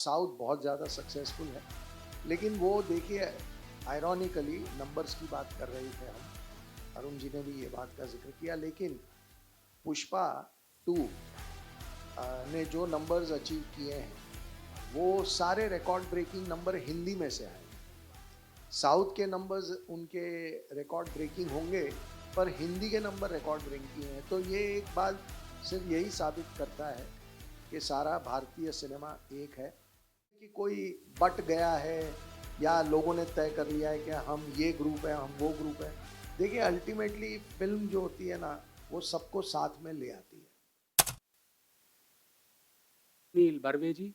South बहुत ज़्यादा successful है, लेकिन वो देखिए आयरॉनिकली नंबर्स की बात कर रहे थे हम, अरुण जी ने भी ये बात का ज़िक्र किया, लेकिन पुष्पा 2 ने जो नंबर्स अचीव किए हैं, वो सारे रिकॉर्ड ब्रेकिंग नंबर हिंदी में से आए। साउथ के नंबर्स उनके रिकॉर्ड ब्रेकिंग होंगे, पर हिंदी के नंबर रिकॉर्ड ब्रेकिंग हैं। तो ये एक बात सिर्फ यही साबित करता है कि सारा भारतीय सिनेमा एक है, कि कोई बट गया है या लोगों ने तय कर लिया है कि हम ये ग्रुप है, हम वो ग्रुप है। देखिए अल्टीमेटली फ़िल्म जो होती है ना, वो सबको साथ में ले आती है। नील बर्वे जी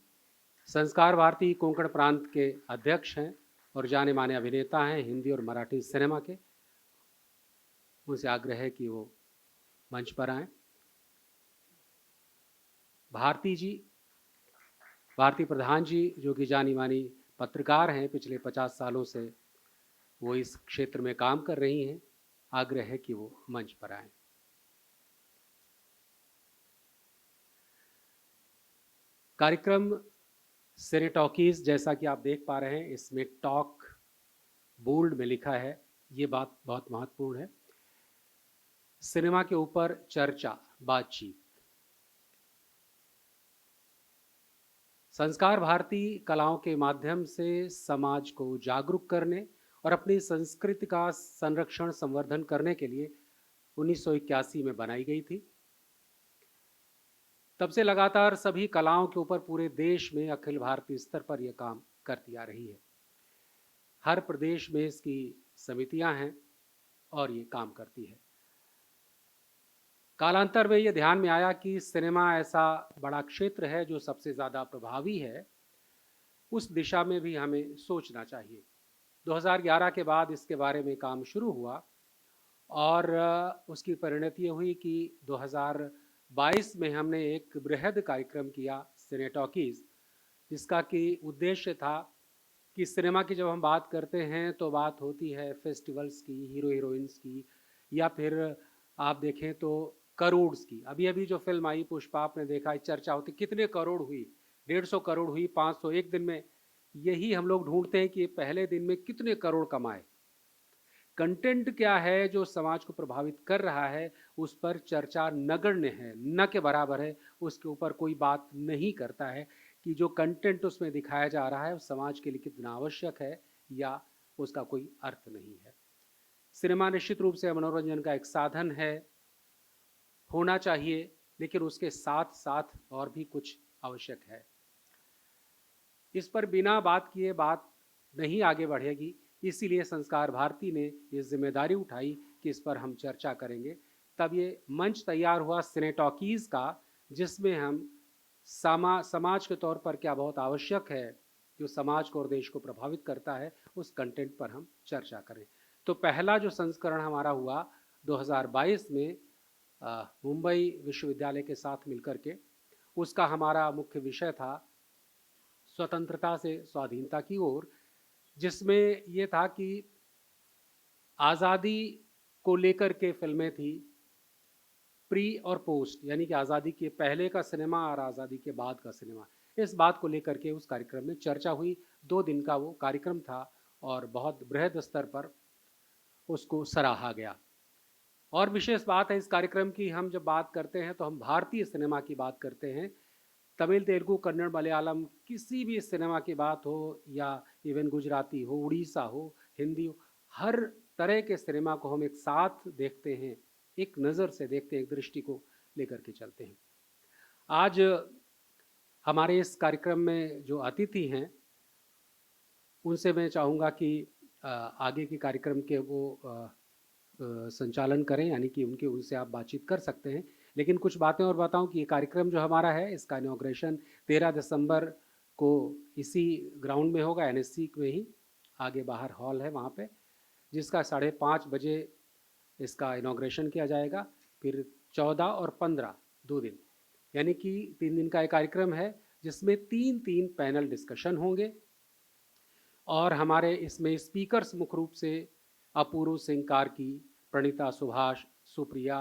संस्कार भारती कोंकण प्रांत के अध्यक्ष हैं और जाने माने अभिनेता हैं हिंदी और मराठी सिनेमा के। उनसे आग्रह है कि वो मंच पर आएं। भारती जी, भारती प्रधान जी जो कि जानी मानी पत्रकार हैं, पिछले 50 सालों से वो इस क्षेत्र में काम कर रही हैं। आग्रह है कि वो मंच पर आएं। कार्यक्रम सिने टॉकीज, जैसा कि आप देख पा रहे हैं, इसमें टॉक बोल्ड में लिखा है। ये बात बहुत महत्वपूर्ण है। सिनेमा के ऊपर चर्चा, बातचीत। संस्कार भारती कलाओं के माध्यम से समाज को जागरूक करने और अपनी संस्कृति का संरक्षण संवर्धन करने के लिए 1981 में बनाई गई थी। तब से लगातार सभी कलाओं के ऊपर पूरे देश में अखिल भारतीय स्तर पर यह काम करती आ रही है। हर प्रदेश में इसकी समितियां हैं और ये काम करती है। कालांतर में ये ध्यान में आया कि सिनेमा ऐसा बड़ा क्षेत्र है जो सबसे ज़्यादा प्रभावी है, उस दिशा में भी हमें सोचना चाहिए। 2011 के बाद इसके बारे में काम शुरू हुआ और उसकी परिणति ये हुई कि 2022 में हमने एक बृहद कार्यक्रम किया, सिने टॉकीज, जिसका कि उद्देश्य था कि सिनेमा की जब हम बात करते हैं तो बात होती है फेस्टिवल्स की, हीरो हीरोइंस की, या फिर आप देखें तो करोड्स की। अभी अभी जो फिल्म आई पुष्पा, आपने देखा, चर्चा होती कितने करोड़ हुई, 150 करोड़ हुई, 500 एक दिन में। यही हम लोग ढूंढते हैं कि पहले दिन में कितने करोड़ कमाए। कंटेंट क्या है जो समाज को प्रभावित कर रहा है, उस पर चर्चा नगण्य है, न के बराबर है। उसके ऊपर कोई बात नहीं करता है कि जो कंटेंट उसमें दिखाया जा रहा है वो समाज के लिए कितना आवश्यक है या उसका कोई अर्थ नहीं है। सिनेमा निश्चित रूप से मनोरंजन का एक साधन है, होना चाहिए, लेकिन उसके साथ साथ और भी कुछ आवश्यक है। इस पर बिना बात किए बात नहीं आगे बढ़ेगी। इसीलिए संस्कार भारती ने ये जिम्मेदारी उठाई कि इस पर हम चर्चा करेंगे। तब ये मंच तैयार हुआ सिने टॉकीज़ का, जिसमें हम समाज के तौर पर क्या बहुत आवश्यक है, जो समाज को और देश को प्रभावित करता है, उस कंटेंट पर हम चर्चा करें। तो पहला जो संस्करण हमारा हुआ 2022 में मुंबई विश्वविद्यालय के साथ मिलकर के, उसका हमारा मुख्य विषय था स्वतंत्रता से स्वाधीनता की ओर, जिसमें ये था कि आज़ादी को लेकर के फिल्में थी, प्री और पोस्ट, यानी कि आज़ादी के पहले का सिनेमा और आज़ादी के बाद का सिनेमा। इस बात को लेकर के उस कार्यक्रम में चर्चा हुई। 2 दिन का वो कार्यक्रम था और बहुत बृहद स्तर पर उसको सराहा गया। और विशेष बात है इस कार्यक्रम की, हम जब बात करते हैं तो हम भारतीय सिनेमा की बात करते हैं। तमिल, तेलुगु, कन्नड़, मलयालम, किसी भी सिनेमा की बात हो, या इवन गुजराती हो, उड़ीसा हो, हिंदी हो, हर तरह के सिनेमा को हम एक साथ देखते हैं, एक नज़र से देखते हैं, एक दृष्टि को लेकर के चलते हैं। आज हमारे इस कार्यक्रम में जो अतिथि हैं, उनसे मैं चाहूँगा कि आगे के कार्यक्रम के वो संचालन करें, यानी कि उनसे आप बातचीत कर सकते हैं। लेकिन कुछ बातें और बताऊं कि ये कार्यक्रम जो हमारा है, इसका इनॉग्रेशन 13 दिसंबर को इसी ग्राउंड में होगा, एनएससी में ही, आगे बाहर हॉल है वहाँ पे, जिसका 5:30 बजे इसका इनॉग्रेशन किया जाएगा। फिर 14 और 15, 2 दिन, यानी कि 3 दिन का एक कार्यक्रम है, जिसमें 3 पैनल डिस्कशन होंगे। और हमारे इसमें स्पीकर्स मुख्य रूप से अपूर्व सिंह कार्की, प्रणीता सुभाष, सुप्रिया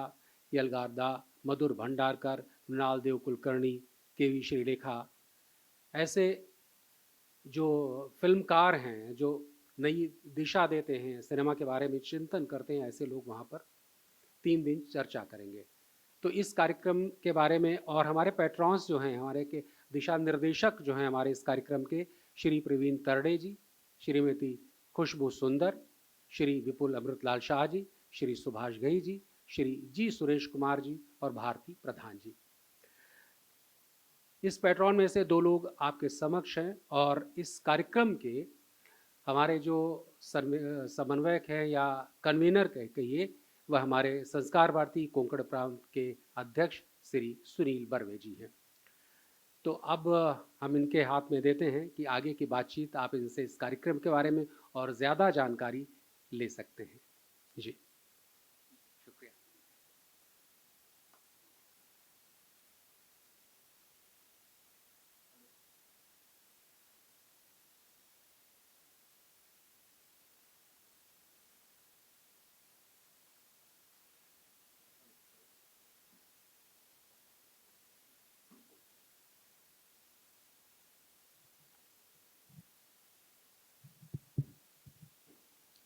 यलगारदा, मधुर भंडारकर, मृणाल देव कुलकर्णी, के वी श्रीलेखा, ऐसे जो फिल्मकार हैं, जो नई दिशा देते हैं, सिनेमा के बारे में चिंतन करते हैं, ऐसे लोग वहाँ पर 3 दिन चर्चा करेंगे। तो इस कार्यक्रम के बारे में और हमारे पैट्रॉन्स जो हैं, हमारे के दिशा निर्देशक जो हैं हमारे इस कार्यक्रम के, श्री प्रवीण तरडे जी, श्रीमती खुशबू सुंदर, श्री विपुल अमृतलाल शाह जी, श्री सुभाष घई जी, श्री जी सुरेश कुमार जी और भारती प्रधान जी। इस पैट्रॉन में से 2 लोग आपके समक्ष हैं और इस कार्यक्रम के हमारे जो समन्वयक हैं या कन्वीनर कहिए, वह हमारे संस्कार भारती कोंकण प्रांत के अध्यक्ष श्री सुनील बर्वे जी हैं। तो अब हम इनके हाथ में देते हैं कि आगे की बातचीत आप इनसे इस कार्यक्रम के बारे में और ज़्यादा जानकारी ले सकते हैं। जी, शुक्रिया।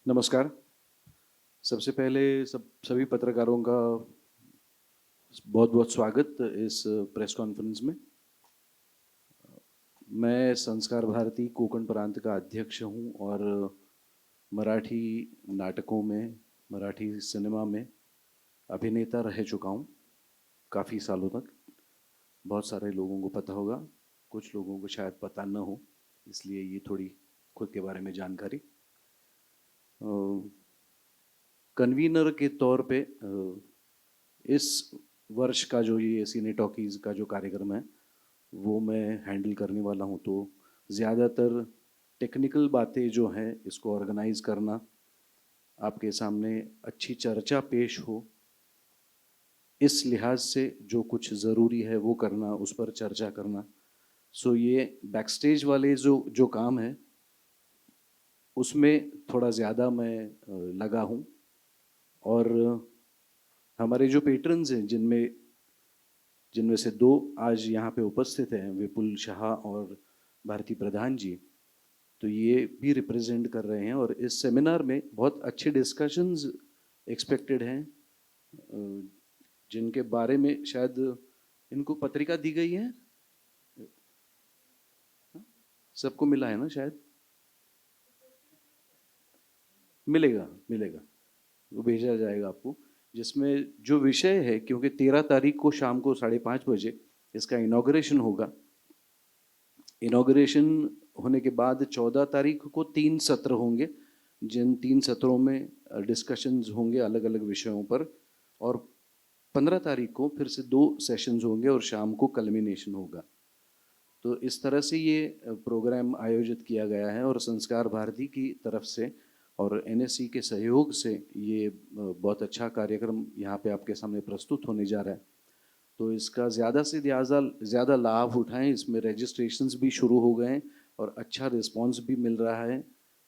नमस्कार। सबसे पहले सभी पत्रकारों का बहुत बहुत स्वागत इस प्रेस कॉन्फ्रेंस में। मैं संस्कार भारती कोंकण प्रांत का अध्यक्ष हूं और मराठी नाटकों में, मराठी सिनेमा में अभिनेता रह चुका हूं काफ़ी सालों तक। बहुत सारे लोगों को पता होगा, कुछ लोगों को शायद पता न हो, इसलिए ये थोड़ी खुद के बारे में जानकारी। कन्वीनर के तौर पे इस वर्ष का जो ये सिने टॉकीज़ का जो कार्यक्रम है वो मैं हैंडल करने वाला हूँ। तो ज़्यादातर टेक्निकल बातें जो हैं, इसको ऑर्गेनाइज़ करना, आपके सामने अच्छी चर्चा पेश हो, इस लिहाज से जो कुछ ज़रूरी है वो करना, उस पर चर्चा करना। सो ये बैकस्टेज वाले जो काम है उसमें थोड़ा ज़्यादा मैं लगा हूँ। और हमारे जो पेट्रन्स हैं, जिनमें से 2 आज यहाँ पे उपस्थित हैं, विपुल शाह और भारती प्रधान जी, तो ये भी रिप्रेजेंट कर रहे हैं और इस सेमिनार में बहुत अच्छे डिस्कशंस एक्सपेक्टेड हैं, जिनके बारे में शायद इनको पत्रिका दी गई है, सबको मिला है ना? शायद मिलेगा, वो भेजा जाएगा आपको, जिसमें जो विषय है, क्योंकि 13 तारीख को शाम को 5:30 बजे इसका इनॉग्रेशन होगा। इनॉग्रेशन होने के बाद 14 तारीख को 3 सत्र होंगे, जिन 3 सत्रों में डिस्कशंस होंगे अलग अलग विषयों पर, और 15 तारीख को फिर से 2 सेशंस होंगे और शाम को कल्मिनेशन होगा। तो इस तरह से ये प्रोग्राम आयोजित किया गया है और संस्कार भारती की तरफ से और एनएससी के सहयोग से ये बहुत अच्छा कार्यक्रम यहाँ पे आपके सामने प्रस्तुत होने जा रहा है। तो इसका ज़्यादा से ज़्यादा लाभ उठाएं। इसमें रजिस्ट्रेशंस भी शुरू हो गए हैं और अच्छा रिस्पांस भी मिल रहा है।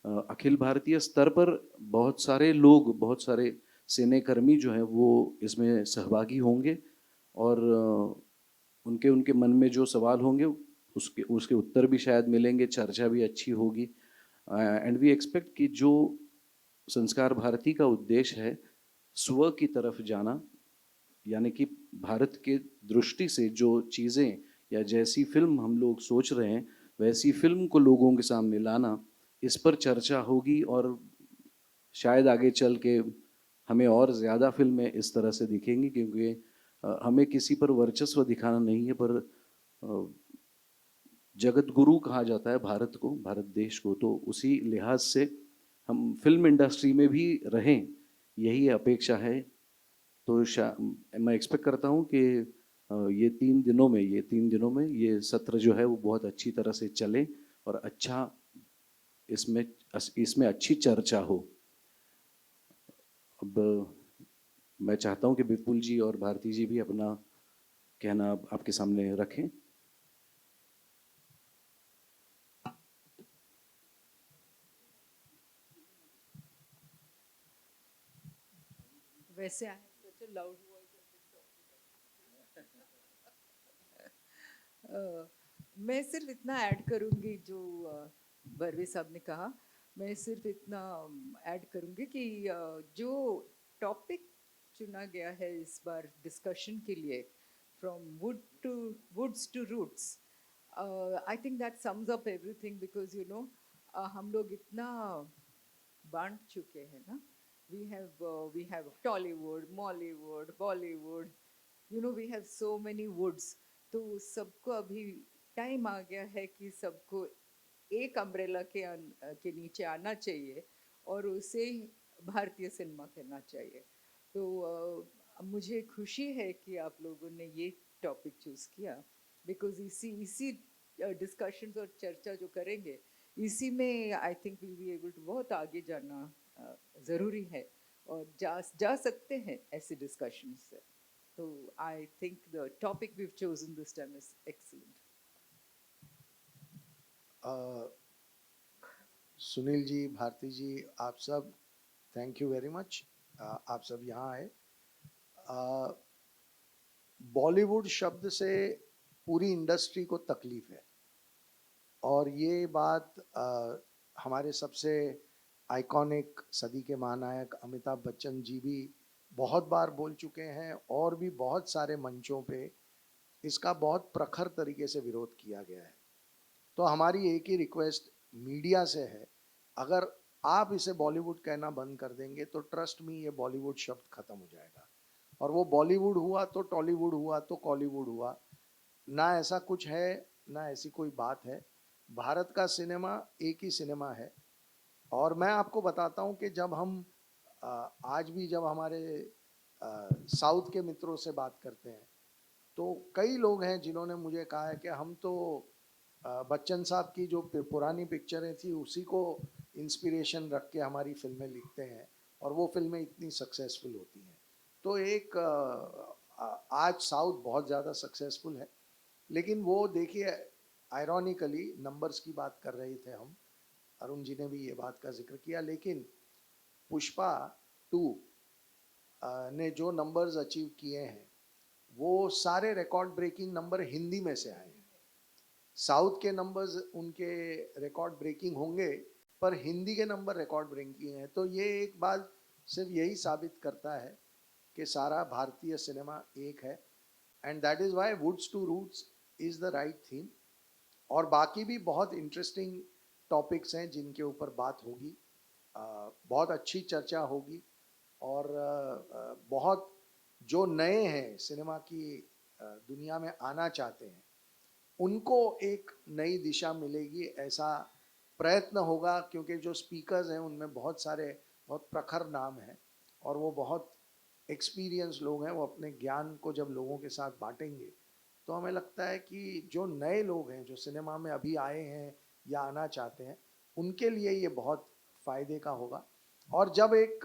अखिल भारतीय स्तर पर बहुत सारे लोग, बहुत सारे सिनेकर्मी जो हैं वो इसमें सहभागी होंगे और उनके उनके मन में जो सवाल होंगे उसके उत्तर भी शायद मिलेंगे, चर्चा भी अच्छी होगी। एंड वी एक्सपेक्ट कि जो संस्कार भारती का उद्देश्य है स्व की तरफ जाना, यानी कि भारत के दृष्टि से जो चीज़ें या जैसी फिल्म हम लोग सोच रहे हैं वैसी फिल्म को लोगों के सामने लाना, इस पर चर्चा होगी और शायद आगे चल के हमें और ज़्यादा फिल्में इस तरह से दिखेंगी, क्योंकि हमें किसी पर वर्चस्व दिखाना नहीं है, पर जगत गुरु कहा जाता है भारत को, भारत देश को। तो उसी लिहाज से हम फिल्म इंडस्ट्री में भी रहें, यही अपेक्षा है। तो मैं एक्सपेक्ट करता हूँ कि ये 3 दिनों में ये सत्र जो है वो बहुत अच्छी तरह से चले और अच्छा इसमें अच्छी चर्चा हो। अब मैं चाहता हूँ कि विपुल जी और भारती जी भी अपना कहना आपके सामने रखें। वैसे I have such a loud voice. मैं सिर्फ इतना ऐड करूंगी जो बरवे साहब ने कहा। मैं सिर्फ इतना ऐड करूंगी कि जो टॉपिक चुना गया है इस बार डिस्कशन के लिए, from woods to roots, I think that sums up everything, because हम लोग इतना बांट चुके हैं ना। We have Tollywood, Mollywood, Bollywood, we have so many woods. तो सबको अभी टाइम आ गया है कि सबको एक अम्ब्रेला के नीचे आना चाहिए और उसे भारतीय सिनेमा कहना चाहिए। तो मुझे खुशी है कि आप लोगों ने ये टॉपिक चूज किया, बिकॉज इसी डिस्कशंस और चर्चा जो करेंगे, इसी में I think will be able to बहुत आगे जाना ज़रूरी है, और जा सकते हैं ऐसे डिस्कशन से। तो I think the topic we have chosen this time is excellent. Sunil ji, Bharti ji, आप सब थैंक यू वेरी मच। आप सब यहाँ आए। बॉलीवुड शब्द से पूरी इंडस्ट्री को तकलीफ है, और ये बात हमारे सबसे आइकॉनिक सदी के महानायक अमिताभ बच्चन जी भी बहुत बार बोल चुके हैं, और भी बहुत सारे मंचों पे इसका बहुत प्रखर तरीके से विरोध किया गया है। तो हमारी एक ही रिक्वेस्ट मीडिया से है, अगर आप इसे बॉलीवुड कहना बंद कर देंगे तो ट्रस्ट मी, ये बॉलीवुड शब्द खत्म हो जाएगा। और वो बॉलीवुड हुआ तो टॉलीवुड हुआ तो कॉलीवुड हुआ, ना ऐसा कुछ है, ना ऐसी कोई बात है। भारत का सिनेमा एक ही सिनेमा है। और मैं आपको बताता हूँ कि जब हम आज भी जब हमारे साउथ के मित्रों से बात करते हैं, तो कई लोग हैं जिन्होंने मुझे कहा है कि हम तो बच्चन साहब की जो पुरानी पिक्चरें थी उसी को इंस्पिरेशन रख के हमारी फिल्में लिखते हैं, और वो फिल्में इतनी सक्सेसफुल होती हैं। तो एक आज साउथ बहुत ज़्यादा सक्सेसफुल है, लेकिन वो देखिए, आयरॉनिकली नंबर्स की बात कर रहे थे हम, अरुण जी ने भी ये बात का जिक्र किया, लेकिन पुष्पा 2 ने जो नंबर्स अचीव किए हैं वो सारे रिकॉर्ड ब्रेकिंग नंबर हिंदी में से आए हैं। साउथ के नंबर्स उनके रिकॉर्ड ब्रेकिंग होंगे, पर हिंदी के नंबर रिकॉर्ड ब्रेकिंग हैं। तो ये एक बात सिर्फ यही साबित करता है कि सारा भारतीय सिनेमा एक है, and that is why woods to roots is the right theme. और बाकी भी बहुत इंटरेस्टिंग टॉपिक्स हैं जिनके ऊपर बात होगी, बहुत अच्छी चर्चा होगी, और बहुत जो नए हैं सिनेमा की दुनिया में आना चाहते हैं उनको एक नई दिशा मिलेगी, ऐसा प्रयत्न होगा। क्योंकि जो स्पीकर्स हैं उनमें बहुत सारे बहुत प्रखर नाम हैं, और वो बहुत एक्सपीरियंस लोग हैं। वो अपने ज्ञान को जब लोगों के साथ बांटेंगे, तो हमें लगता है कि जो नए लोग हैं जो सिनेमा में अभी आए हैं या आना चाहते हैं, उनके लिए ये बहुत फ़ायदे का होगा। और जब एक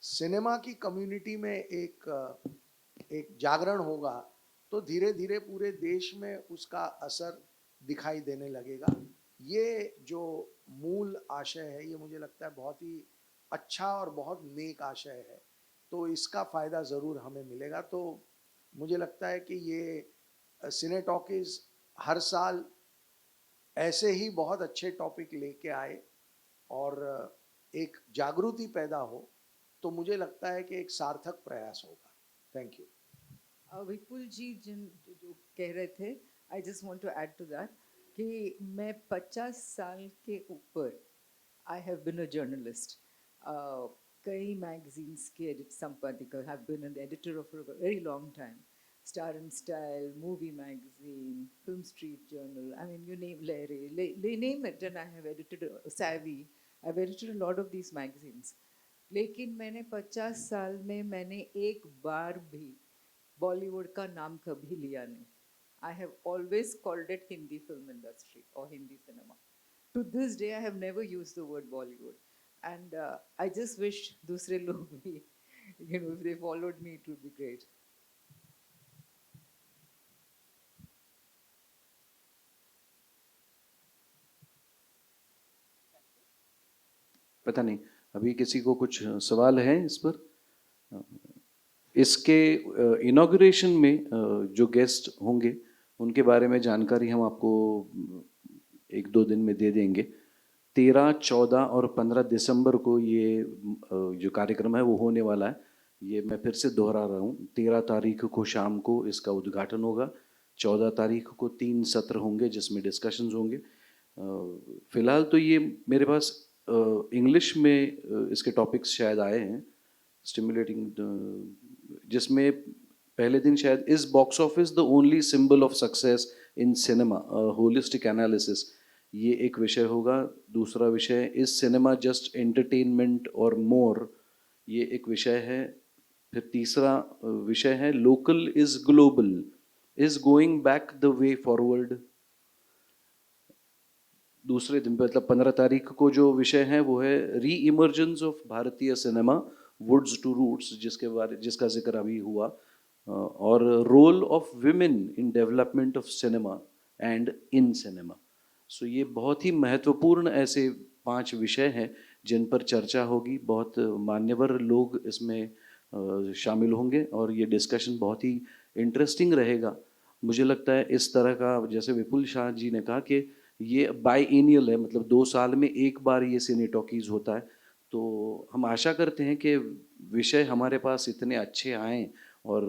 सिनेमा की कम्युनिटी में एक जागरण होगा, तो धीरे धीरे पूरे देश में उसका असर दिखाई देने लगेगा। ये जो मूल आशय है, ये मुझे लगता है बहुत ही अच्छा और बहुत नेक आशय है। तो इसका फ़ायदा ज़रूर हमें मिलेगा। तो मुझे लगता है कि ये सिने टॉकीज़ हर साल ऐसे ही बहुत अच्छे टॉपिक लेके आए और एक जागृति पैदा हो, तो मुझे लगता है कि एक सार्थक प्रयास होगा। Thank you. विपुल जी जो कह रहे थे, I just want to add to that कि मैं 50 साल के ऊपर I have been a journalist, कई मैगजीन्स के संपादिका, have been an editor of a very long time, Star and Style, movie magazine, film street journal, I mean you name ले name it, and I have edited Savvy, I have edited a lot of these magazines. लेकिन मैंने 50 साल में मैंने एक बार भी बॉलीवुड का नाम कभी लिया नहीं। I have always called it Hindi film industry और Hindi cinema. To this day I have never use the word Bollywood, and I just wish दूसरे लोग भी, if they followed me, it would be great. पता नहीं अभी किसी को कुछ सवाल है इस पर? इसके इनॉग्रेशन में जो गेस्ट होंगे उनके बारे में जानकारी हम आपको 1-2 दिन में दे देंगे। 13, 14 और 15 दिसंबर को ये जो कार्यक्रम है वो होने वाला है। ये मैं फिर से दोहरा रहा हूँ, 13 तारीख को शाम को इसका उद्घाटन होगा। 14 तारीख को 3 सत्र होंगे जिसमें डिस्कशंस होंगे। फिलहाल तो ये मेरे पास इंग्लिश में इसके टॉपिक्स शायद आए हैं, स्टिमुलेटिंग, जिसमें पहले दिन शायद is box office the only symbol of success in cinema, holistic analysis, ये एक विषय होगा। दूसरा विषय इज सिनेमा जस्ट एंटरटेनमेंट और मोर, ये एक विषय है। फिर तीसरा विषय है local is global, is going back the way forward. दूसरे दिन मतलब 15 तारीख को जो विषय है वो है reemergence of Bharatiya cinema woods to roots, जिसका जिक्र अभी हुआ, और role of women in development of cinema and in cinema. So ये बहुत ही महत्वपूर्ण ऐसे 5 विषय हैं जिन पर चर्चा होगी। बहुत मान्यवर लोग इसमें शामिल होंगे और ये डिस्कशन बहुत ही इंटरेस्टिंग रहेगा। मुझे लगता है इस तरह का, जैसे विपुल शाह जी ने कहा कि ये बाईएनियल है, मतलब 2 साल में एक बार ये सिने टॉकीज होता है। तो हम आशा करते हैं कि विषय हमारे पास इतने अच्छे आएँ और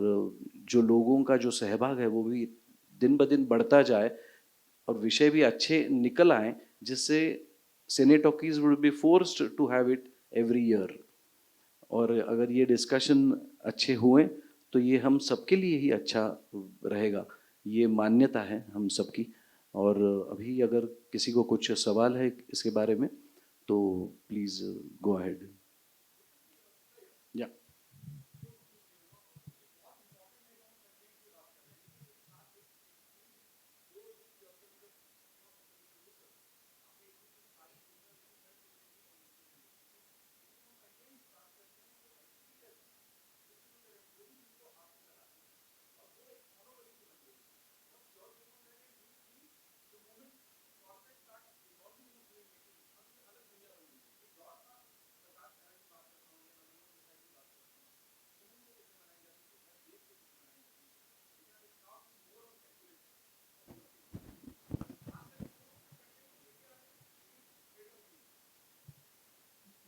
जो लोगों का जो सहभाग है वो भी दिन ब दिन बढ़ता जाए और विषय भी अच्छे निकल आए, जिससे cine talkies would be forced to have it every year. और अगर ये डिस्कशन अच्छे हुए तो ये हम सबके लिए ही अच्छा रहेगा, ये मान्यता है हम सबकी। और अभी अगर किसी को कुछ सवाल है इसके बारे में तो प्लीज़ गो अहेड। या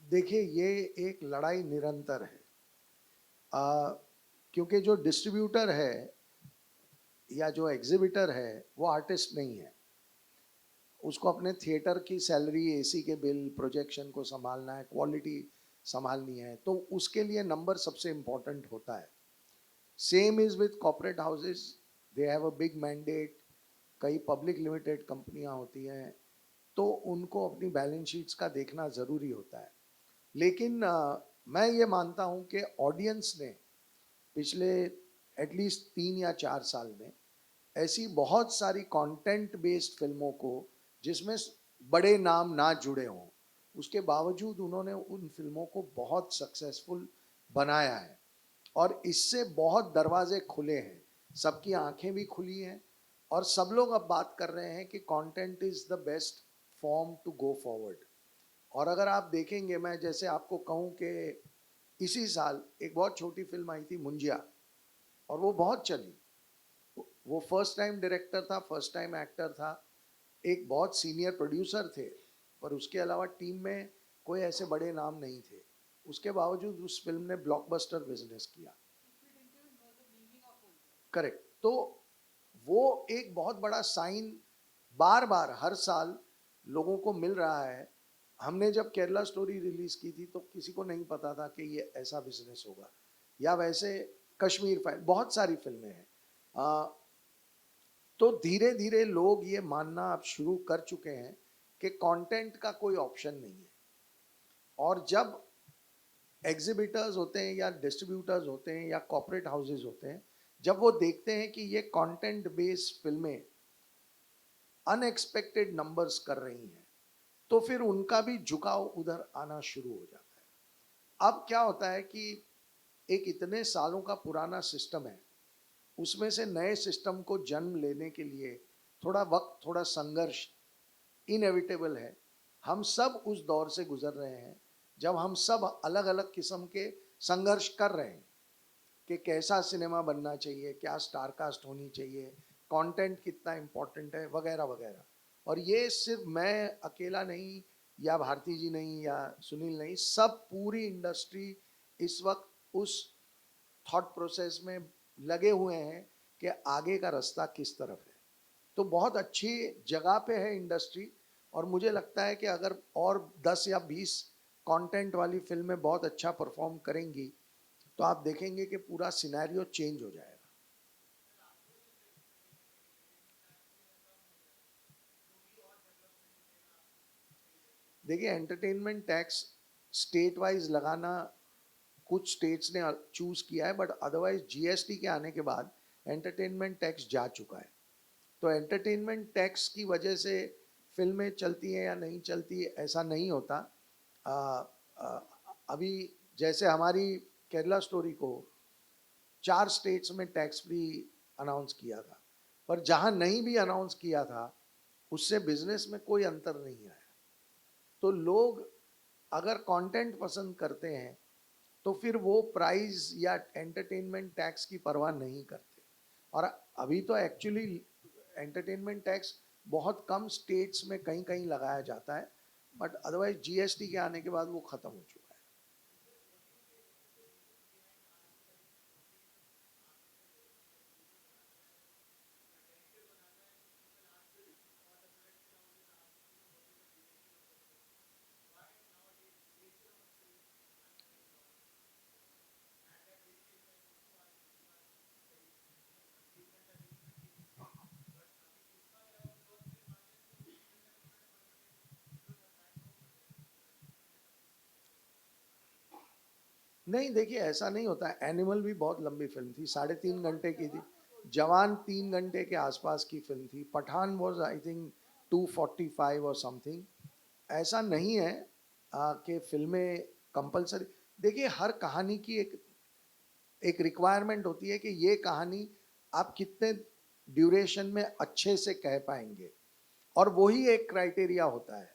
देखिए, ये एक लड़ाई निरंतर है, क्योंकि जो डिस्ट्रीब्यूटर है या जो एग्जिबिटर है वो आर्टिस्ट नहीं है। उसको अपने थिएटर की सैलरी, एसी के बिल, प्रोजेक्शन को संभालना है, क्वालिटी संभालनी है, तो उसके लिए नंबर सबसे इम्पोर्टेंट होता है। Same is with corporate houses, they have a big mandate. कई पब्लिक लिमिटेड कंपनियां होती हैं तो उनको अपनी बैलेंस शीट्स का देखना ज़रूरी होता है। लेकिन मैं ये मानता हूँ कि ऑडियंस ने पिछले एटलीस्ट 3 या 4 साल में ऐसी बहुत सारी कंटेंट बेस्ड फिल्मों को, जिसमें बड़े नाम ना जुड़े हों, उसके बावजूद उन्होंने उन फिल्मों को बहुत सक्सेसफुल बनाया है और इससे बहुत दरवाजे खुले हैं, सबकी आंखें भी खुली हैं और सब लोग अब बात कर रहे हैं कि content is the best form to go forward. और अगर आप देखेंगे, मैं जैसे आपको कहूँ कि इसी साल एक बहुत छोटी फिल्म आई थी मुंजिया, और वो बहुत चली। वो फर्स्ट टाइम डायरेक्टर था, फर्स्ट टाइम एक्टर था, एक बहुत सीनियर प्रोड्यूसर थे, पर उसके अलावा टीम में कोई ऐसे बड़े नाम नहीं थे। उसके बावजूद उस फिल्म ने ब्लॉकबस्टर बिजनेस किया। करेक्ट। तो वो एक बहुत बड़ा साइन बार बार हर साल लोगों को मिल रहा है। हमने जब केरला स्टोरी रिलीज की थी तो किसी को नहीं पता था कि ये ऐसा बिजनेस होगा, या वैसे कश्मीर फाइल, बहुत सारी फिल्में हैं। तो धीरे धीरे लोग ये मानना अब शुरू कर चुके हैं कि कंटेंट का कोई ऑप्शन नहीं है। और जब एग्जिबिटर्स होते हैं या डिस्ट्रीब्यूटर्स होते हैं या कॉर्पोरेट हाउसेस होते हैं, जब वो देखते हैं कि ये कंटेंट बेस्ड फिल्में अनएक्सपेक्टेड नंबर्स कर रही हैं, तो फिर उनका भी झुकाव उधर आना शुरू हो जाता है। अब क्या होता है कि एक इतने सालों का पुराना सिस्टम है, उसमें से नए सिस्टम को जन्म लेने के लिए थोड़ा वक्त, थोड़ा संघर्ष इनएविटेबल है। हम सब उस दौर से गुजर रहे हैं जब हम सब अलग अलग किस्म के संघर्ष कर रहे हैं कि कैसा सिनेमा बनना चाहिए, क्या स्टार कास्ट होनी चाहिए, कंटेंट कितना इम्पोर्टेंट है, वगैरह वगैरह। और ये सिर्फ मैं अकेला नहीं, या भारती जी नहीं, या सुनील नहीं, सब पूरी इंडस्ट्री इस वक्त उस थॉट प्रोसेस में लगे हुए हैं कि आगे का रास्ता किस तरफ है। तो बहुत अच्छी जगह पे है इंडस्ट्री, और मुझे लगता है कि अगर और 10 या 20 कंटेंट वाली फिल्में बहुत अच्छा परफॉर्म करेंगी तो आप देखेंगे कि पूरा सिनेरियो चेंज हो जाएगा। देखिए, एंटरटेनमेंट टैक्स स्टेट वाइज लगाना कुछ स्टेट्स ने चूज किया है, बट अदरवाइज जीएसटी के आने के बाद एंटरटेनमेंट टैक्स जा चुका है। तो एंटरटेनमेंट टैक्स की वजह से फिल्में चलती हैं या नहीं चलती, ऐसा नहीं होता। आ, आ, अभी जैसे हमारी केरला स्टोरी को 4 स्टेट्स में टैक्स फ्री अनाउंस किया था, पर जहां नहीं भी अनाउंस किया था उससे बिजनेस में कोई अंतर नहीं आया। तो लोग अगर कंटेंट पसंद करते हैं तो फिर वो प्राइस या एंटरटेनमेंट टैक्स की परवाह नहीं करते। और अभी तो एक्चुअली एंटरटेनमेंट टैक्स बहुत कम स्टेट्स में कहीं कहीं लगाया जाता है, बट अदरवाइज जीएसटी के आने के बाद वो खत्म हो चुका है। नहीं, देखिए ऐसा नहीं होता। एनिमल भी बहुत लंबी फिल्म थी, 3.5 घंटे की थी। जवान 3 घंटे के आसपास की फिल्म थी। पठान वॉज आई थिंक 245 और समथिंग। ऐसा नहीं है कि फिल्में कंपलसरी। देखिए, हर कहानी की एक रिक्वायरमेंट होती है कि ये कहानी आप कितने ड्यूरेशन में अच्छे से कह पाएंगे, और वही एक क्राइटेरिया होता है।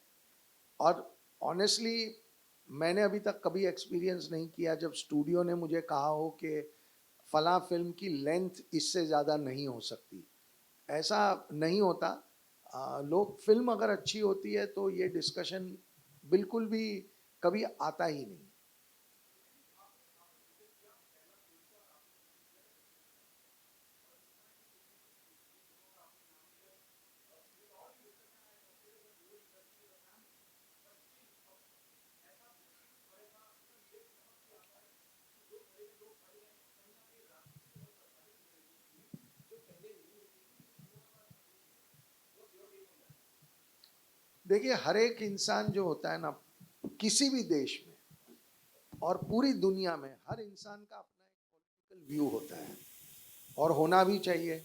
और ऑनेस्टली मैंने अभी तक कभी एक्सपीरियंस नहीं किया जब स्टूडियो ने मुझे कहा हो कि फला फिल्म की लेंथ इससे ज़्यादा नहीं हो सकती। ऐसा नहीं होता। लोग, फिल्म अगर अच्छी होती है तो ये डिस्कशन बिल्कुल भी कभी आता ही नहीं। देखिए, हर एक इंसान जो होता है ना, किसी भी देश में और पूरी दुनिया में, हर इंसान का अपना एक पॉलिटिकल व्यू होता है, और होना भी चाहिए।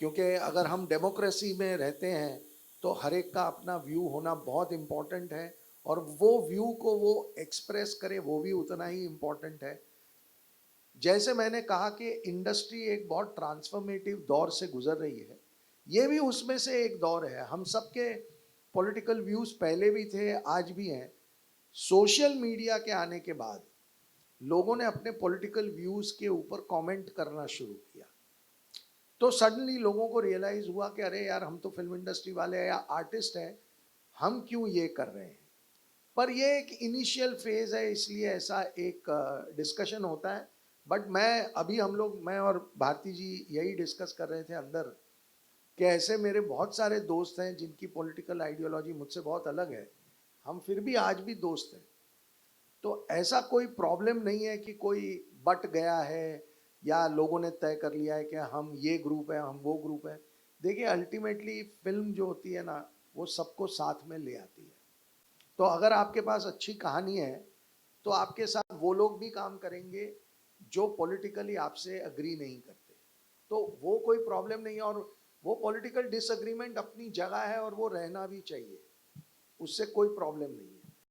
क्योंकि अगर हम डेमोक्रेसी में रहते हैं तो हर एक का अपना व्यू होना बहुत इम्पोर्टेंट है, और वो व्यू को वो एक्सप्रेस करे वो भी उतना ही इम्पोर्टेंट है। जैसे मैंने कहा कि इंडस्ट्री एक बहुत ट्रांसफॉर्मेटिव दौर से गुजर रही है, ये भी उसमें से एक दौर है। हम सबके पॉलिटिकल व्यूज पहले भी थे, आज भी हैं। सोशल मीडिया के आने के बाद लोगों ने अपने पॉलिटिकल व्यूज के ऊपर कमेंट करना शुरू किया, तो सडनली लोगों को रियलाइज हुआ कि अरे यार, हम तो फिल्म इंडस्ट्री वाले हैं या आर्टिस्ट हैं, हम क्यों ये कर रहे हैं। पर ये एक इनिशियल फेज है, इसलिए ऐसा एक डिस्कशन होता है। बट मैं और भारती जी यही डिस्कस कर रहे थे अंदर कि ऐसे मेरे बहुत सारे दोस्त हैं जिनकी पॉलिटिकल आइडियोलॉजी मुझसे बहुत अलग है, हम फिर भी आज भी दोस्त हैं। तो ऐसा कोई प्रॉब्लम नहीं है कि कोई बट गया है या लोगों ने तय कर लिया है कि हम ये ग्रुप है, हम वो ग्रुप है। देखिए, अल्टीमेटली फिल्म जो होती है ना, वो सबको साथ में ले आती है। तो अगर आपके पास अच्छी कहानी है तो आपके साथ वो लोग भी काम करेंगे जो पॉलिटिकली आपसे अग्री नहीं करते, तो वो कोई प्रॉब्लम नहीं है। और वो पॉलिटिकल डिसएग्रीमेंट अपनी जगह है और वो रहना भी चाहिए, उससे कोई प्रॉब्लम नहीं है।